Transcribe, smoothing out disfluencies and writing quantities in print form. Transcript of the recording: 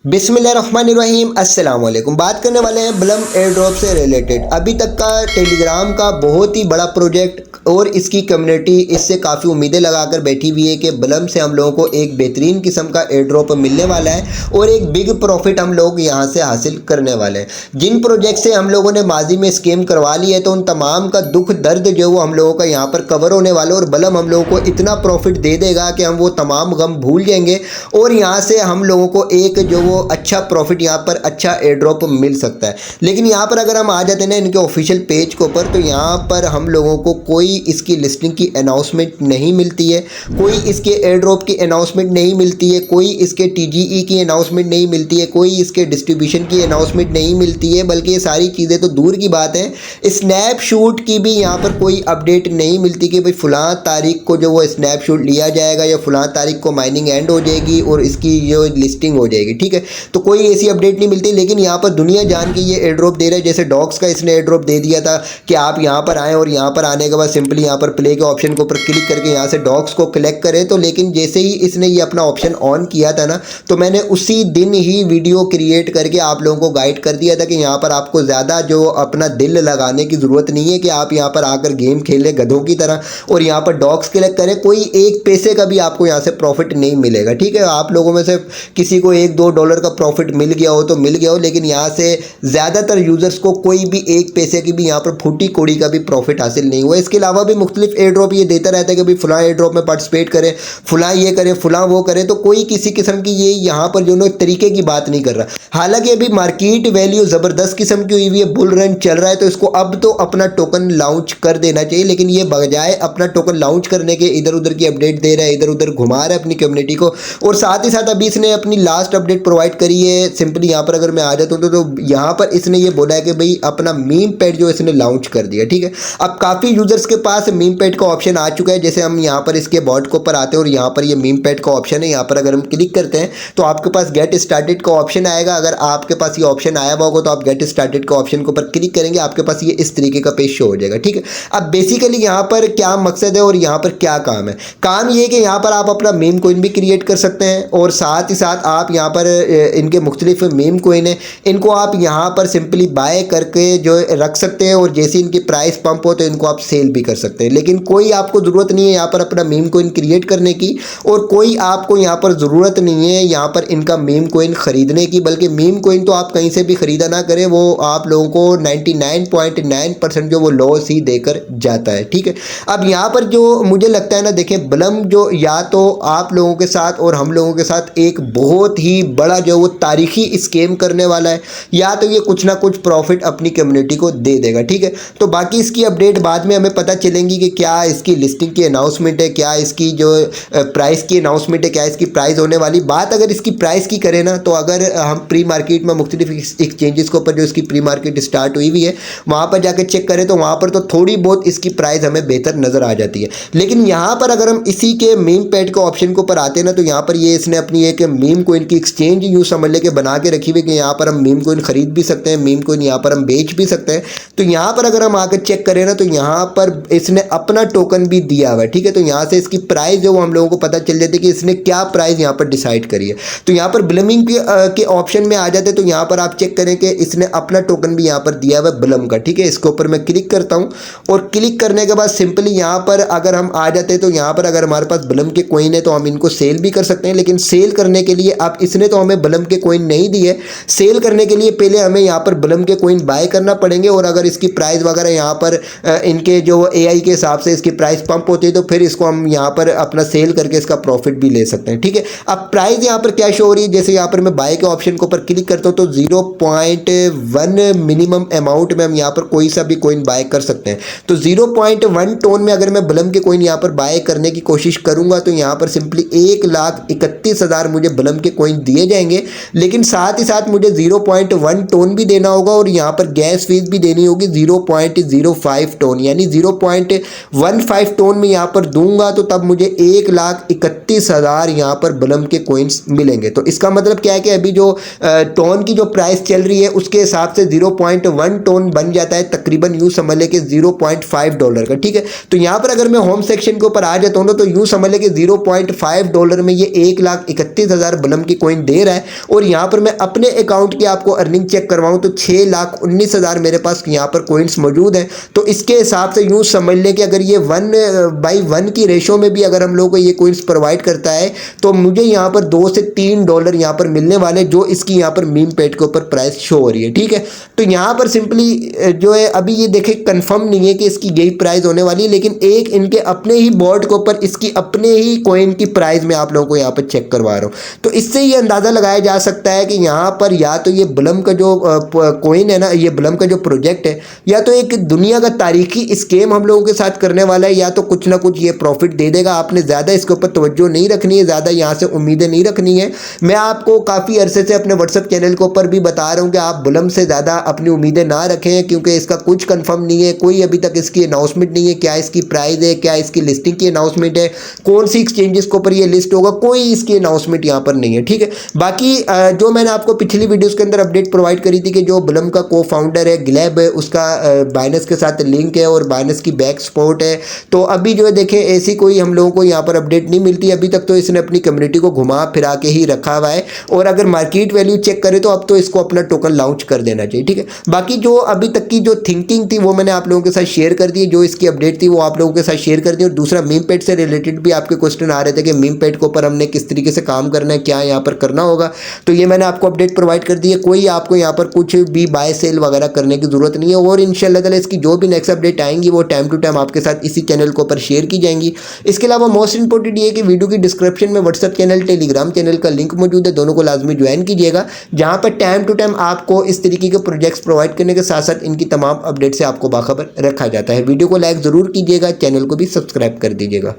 बिस्मिल्लाहिर्रहमानिर्रहीम अस्सलाम वालेकुम। बात करने वाले हैं ब्लम एयर ड्रॉप से रिलेटेड। अभी तक का टेलीग्राम का बहुत ही बड़ा प्रोजेक्ट और इसकी कम्युनिटी इससे काफ़ी उम्मीदें लगाकर बैठी हुई है कि ब्लम से हम लोगों को एक बेहतरीन किस्म का एयर ड्रॉप मिलने वाला है और एक बिग प्रॉफिट हम लोग यहाँ से हासिल करने वाले हैं। जिन प्रोजेक्ट से हम लोगों ने माजी में स्कीम करवा ली है तो उन तमाम का दुख दर्द जो वो हम लोगों का यहाँ पर कवर होने वाला है और ब्लम हम लोगों को इतना प्रॉफिट दे देगा कि हम वो तमाम गम भूल जाएंगे और यहाँ से हम लोगों को एक जो वो अच्छा प्रॉफिट यहाँ पर अच्छा एयर ड्रॉप मिल सकता है। लेकिन यहाँ पर अगर हम आ जाते हैं ना इनके ऑफिशियल पेज के ऊपर तो यहाँ पर हम लोगों को कोई इसकी लिस्टिंग की अनाउंसमेंट नहीं मिलती है, कोई इसके एयर ड्रॉप की अनाउंसमेंट नहीं मिलती है, कोई इसके टीजीई की अनाउंसमेंट नहीं मिलती है, कोई इसके डिस्ट्रीब्यूशन की अनाउंसमेंट नहीं मिलती है। बल्कि ये सारी चीज़ें तो दूर की बात है, स्नैपशॉट की भी यहाँ पर कोई अपडेट नहीं मिलती कि भाई फ़लाँ तारीख को जो वो स्नैपशॉट लिया जाएगा या फ़लाँ तारीख को माइनिंग एंड हो जाएगी और इसकी जो लिस्टिंग हो जाएगी। ठीक है, तो कोई ऐसी अपडेट नहीं मिलती। लेकिन यहाँ पर दुनिया जान के ये एयर ड्रॉप दे रहा है। जैसे डॉग्स का इसने एयर ड्रॉप दे दिया था कि आप यहाँ पर आएँ और यहाँ पर आने के बाद सिंपली यहाँ पर प्ले के ऑप्शन के ऊपर क्लिक करके यहाँ से डॉग्स को कलेक्ट करें। तो लेकिन जैसे ही इसने ये अपना ऑप्शन ऑन किया था ना तो मैंने उसी दिन ही वीडियो क्रिएट करके आप लोगों को गाइड कर दिया था कि यहाँ पर आपको ज़्यादा जो अपना दिल लगाने की ज़रूरत नहीं है कि आप यहाँ पर आकर गेम खेलें गधों की तरह और यहाँ पर डॉग्स कलेक्ट करें। कोई एक पैसे का भी आपको यहाँ से प्रॉफिट नहीं मिलेगा। ठीक है, आप लोगों में से किसी को $1-2 का प्रॉफिट मिल गया हो तो मिल गया हो, लेकिन यहाँ से ज़्यादातर यूज़र्स को कोई भी एक पैसे की भी यहाँ पर फूटी कोड़ी का भी प्रॉफिट हासिल नहीं हुआ। इसके अलावा भी मुख्तलिफ एयर ड्रॉप ये देता रहता है कि भाई फलां एयर ड्रॉप में पार्टिसिपेट करें, फलां ये करें, फलां वो करें। तो कोई किसी किस्म की ये यहाँ पर जो तरीके की बात नहीं कर रहा। हालांकि अभी मार्केट वैल्यू ज़बरदस्त किस्म की हुई हुई है, बुल रन चल रहा है, तो इसको अब तो अपना टोकन लॉन्च कर देना चाहिए। लेकिन ये बजाय अपना टोकन लॉन्च करने के इधर उधर की अपडेट दे रहा है, इधर उधर घुमा रहा है अपनी कम्युनिटी को। और साथ ही साथ अभी इसने अपनी लास्ट अपडेट प्रोवाइड करी है। सिंपली यहाँ पर अगर मैं आ जाता हूँ तो यहाँ पर इसने ये बोला है कि भाई अपना मीम पैड जो इसने लॉन्च कर दिया। ठीक है, अब काफ़ी यूजर्स के पास मीम पैड का ऑप्शन आ चुका है। जैसे हम यहाँ पर इसके बॉट के ऊपर आते हैं और यहाँ पर ये मीम पैड का ऑप्शन है, यहाँ पर अगर हम क्लिक करते हैं तो आपके पास गेट स्टार्टेड का ऑप्शन आएगा। अगर आपके पास ये ऑप्शन आया हुआ होगा तो आप गेट स्टार्टेड का ऑप्शन के ऊपर क्लिक करेंगे, आपके पास ये इस तरीके का पेज शो हो जाएगा। ठीक है, अब बेसिकली यहाँ पर क्या मकसद है और यहाँ पर क्या काम है। काम ये कि यहाँ पर आप अपना मीम कोइन भी क्रिएट कर सकते हैं और साथ ही साथ आप यहाँ पर इनके मुख्तलिफ मीम कोइन है, इनको आप यहाँ पर सिंपली बाय करके जो रख सकते हैं और जैसे इनकी प्राइस पंप हो तो इनको आप सेल भी कर सकते हैं। लेकिन कोई आपको ज़रूरत नहीं है यहाँ पर अपना मीम कोइन क्रिएट करने की और कोई आपको यहाँ पर ज़रूरत नहीं है यहाँ पर इनका मीम कोइन ख़रीदने की। बल्कि मीम कोइन तो आप कहीं से भी ख़रीदा ना करें, वो आप लोगों को 99.9% जो वो लॉस ही देकर जाता है। ठीक है, अब यहाँ पर जो मुझे लगता है ना, देखें ब्लम जो या तो आप लोगों के साथ और हम लोगों के साथ एक बहुत ही बड़ा जो वो तारीखी स्कीम करने वाला है, या तो ये कुछ ना कुछ प्रॉफिट अपनी कम्युनिटी को दे देगा। ठीक है, तो बाकी इसकी अपडेट बाद में हमें पता चलेंगी कि क्या इसकी लिस्टिंग की अनाउंसमेंट है, क्या इसकी जो प्राइस की अनाउंसमेंट है, क्या इसकी प्राइस होने वाली। बात अगर इसकी प्राइस की करें ना तो अगर हम प्री मार्केट में मुख्तलिफ एक्सचेंजेस के ऊपर जो इसकी प्री मार्केट स्टार्ट हुई हुई है वहाँ पर जाकर चेक करें तो वहाँ पर तो थोड़ी बहुत इसकी प्राइस हमें बेहतर नज़र आ जाती है। लेकिन यहाँ पर अगर हम इसी के मीम पैड के ऑप्शन के ऊपर आते हैं ना तो यहाँ पर ये इसने अपनी एक मीम कोइन की एक्सचेंज यूँ समझ ले के बना के रखी हुई कि यहाँ पर हम मीम कोइन खरीद भी सकते हैं, मीम कोइन यहाँ पर हम बेच भी सकते हैं। तो यहाँ पर अगर हम आकर चेक करें ना तो यहाँ पर इसने अपना टोकन भी दिया हुआ है। ठीक है, तो यहाँ से इसकी प्राइस जो हम लोगों को पता चल जाती है कि इसने क्या प्राइस यहाँ पर डिसाइड करी है। तो यहाँ पर ब्लमिंग के ऑप्शन में आ जाते तो यहाँ पर आप चेक करें कि इसने अपना टोकन भी यहाँ पर दिया हुआ है ब्लम का। ठीक है, इसके ऊपर मैं क्लिक करता हूँ और क्लिक करने के बाद सिंपली यहाँ पर अगर हम आ जाते हैं तो यहाँ पर अगर हमारे पास ब्लम के कोइन है तो हम इनको सेल भी कर सकते हैं। लेकिन सेल करने के लिए आप इसने तो हमें ब्लम के कोइन नहीं दिए, सेल करने के लिए पहले हमें यहाँ पर ब्लम के कोइन बाय करना पड़ेंगे और अगर इसकी प्राइस वगैरह यहाँ पर इनके जो एआई के हिसाब से इसकी प्राइस पंप होती है तो फिर इसको हम यहाँ पर अपना सेल करके इसका प्रॉफिट भी ले सकते हैं। ठीक है, अब प्राइस यहाँ पर क्या शो हो रही है, जैसे यहाँ पर मैं बाय के ऑप्शन के ऊपर क्लिक करता हूँ तो 0.1 मिनिमम अमाउंट में हम यहाँ पर कोई सा भी कोइन बाय कर सकते हैं। तो 0.1 टोन में अगर मैं ब्लम के कोइन यहाँ पर बाय करने की कोशिश करूंगा तो यहाँ पर सिंपली 1,31,000 मुझे ब्लम के कोइन दिए जाएंगे। लेकिन साथ ही साथ मुझे 0.1 टोन भी देना होगा और यहाँ पर गैस फीस भी देनी होगी 0.05 टोन, यानी 0.15 टोन में यहाँ पर दूंगा तो तब मुझे 1,31,000 यहाँ पर ब्लम के कोइंस मिलेंगे। तो इसका मतलब क्या है कि अभी जो टोन की जो प्राइस चल रही है उसके हिसाब से 0.1 टोन बन जाता है तकरीबन यूँ समझ ले कि $0.5 का। ठीक है, तो यहाँ पर अगर मैं होम सेक्शन के ऊपर आ जाता हूँ तो यूँ समझ ले कि $0.5 में ये 1,31,000 ब्लम की कोइन दे रहा रहा है। और यहाँ पर मैं अपने अकाउंट की आपको अर्निंग चेक करवाऊँ तो 6,19,000 मेरे पास यहाँ पर कॉइन्स मौजूद हैं। तो इसके हिसाब से यूँ समझ लें कि अगर ये 1/1 की रेशो में भी अगर हम लोग को ये कॉइन्स प्रोवाइड करता है तो मुझे यहाँ पर $2 से $3 यहाँ पर मिलने वाले, जो इसकी यहाँ पर मीम पेड के ऊपर प्राइस शो हो रही है। ठीक है, तो यहाँ पर सिंपली जो है अभी ये देखें कंफर्म नहीं है कि इसकी यही प्राइस होने वाली है, लेकिन एक इनके अपने ही बोर्ड के ऊपर इसकी अपने ही कॉइन की प्राइस में आप लोगों को यहाँ पर चेक करवा रहा हूँ। तो इससे ये अंदाज़ा लगाया जा सकता है कि यहाँ पर या तो ये ब्लम का जो कॉइन है ना, ये ब्लम का जो प्रोजेक्ट है, या तो एक दुनिया का तारीखी स्कैम हम लोगों के साथ करने वाला है, या तो कुछ ना कुछ ये प्रॉफिट दे देगा। आपने ज़्यादा इसके ऊपर तवज्जो नहीं रखनी है, ज़्यादा यहाँ से उम्मीदें नहीं रखनी है। मैं आपको काफ़ी अरसे से अपने व्हाट्सएप चैनल के ऊपर भी बता रहा हूँ कि आप ब्लम से ज़्यादा अपनी उम्मीदें ना रखें, क्योंकि इसका कुछ कंफर्म नहीं है, कोई अभी तक इसकी अनाउंसमेंट नहीं है, क्या इसकी प्राइस है, क्या इसकी लिस्टिंग की अनाउंसमेंट है, कौन सी एक्सचेंजेस के ऊपर ये लिस्ट होगा, कोई इसकी अनाउंसमेंट यहाँ पर नहीं है। ठीक है, बाकी जो मैंने आपको पिछली वीडियोस के अंदर अपडेट प्रोवाइड करी थी कि जो ब्लम का को फाउंडर है ग्लैब है, उसका बाइनेंस के साथ लिंक है और बाइनेंस की बैक सपोर्ट है। तो अभी जो है देखें ऐसी कोई हम लोगों को यहाँ पर अपडेट नहीं मिलती अभी तक, तो इसने अपनी कम्युनिटी को घुमा फिरा के ही रखा हुआ है। और अगर मार्केट वैल्यू चेक करें तो अब तो इसको अपना टोकन लॉन्च कर देना चाहिए। ठीक है, बाकी जो अभी तक की जो थिंकिंग थी वो मैंने आप लोगों के साथ शेयर कर दी, जो इसकी अपडेट थी वो आप लोगों के साथ शेयर कर दी। और दूसरा मीम पेड से रिलेटेड भी आपके क्वेश्चन आ रहे थे कि मीम पेड के ऊपर हमने किस तरीके से काम करना है, क्या यहाँ पर करना होगा, तो ये मैंने आपको अपडेट प्रोवाइड कर दी है। कोई आपको यहाँ पर कुछ भी बाय सेल वगैरह करने की जरूरत नहीं है। और इंशाल्लाह ताला इसकी जो भी नेक्स्ट अपडेट आएंगी वो टाइम टू टाइम आपके साथ इसी चैनल के ऊपर शेयर की जाएंगी। इसके अलावा मोस्ट इंपॉर्टेंट ये है कि वीडियो की डिस्क्रिप्शन में व्हाट्सएप चैनल टेलीग्राम चैनल का लिंक मौजूद है, दोनों को लाजमी ज्वाइन कीजिएगा, जहाँ पर टाइम टू टाइम आपको इस तरीके के प्रोजेक्ट्स प्रोवाइड करने के साथ साथ इनकी तमाम अपडेट से आपको बाखबर रखा जाता है। वीडियो को लाइक ज़रूर कीजिएगा, चैनल को भी सब्सक्राइब कर दीजिएगा।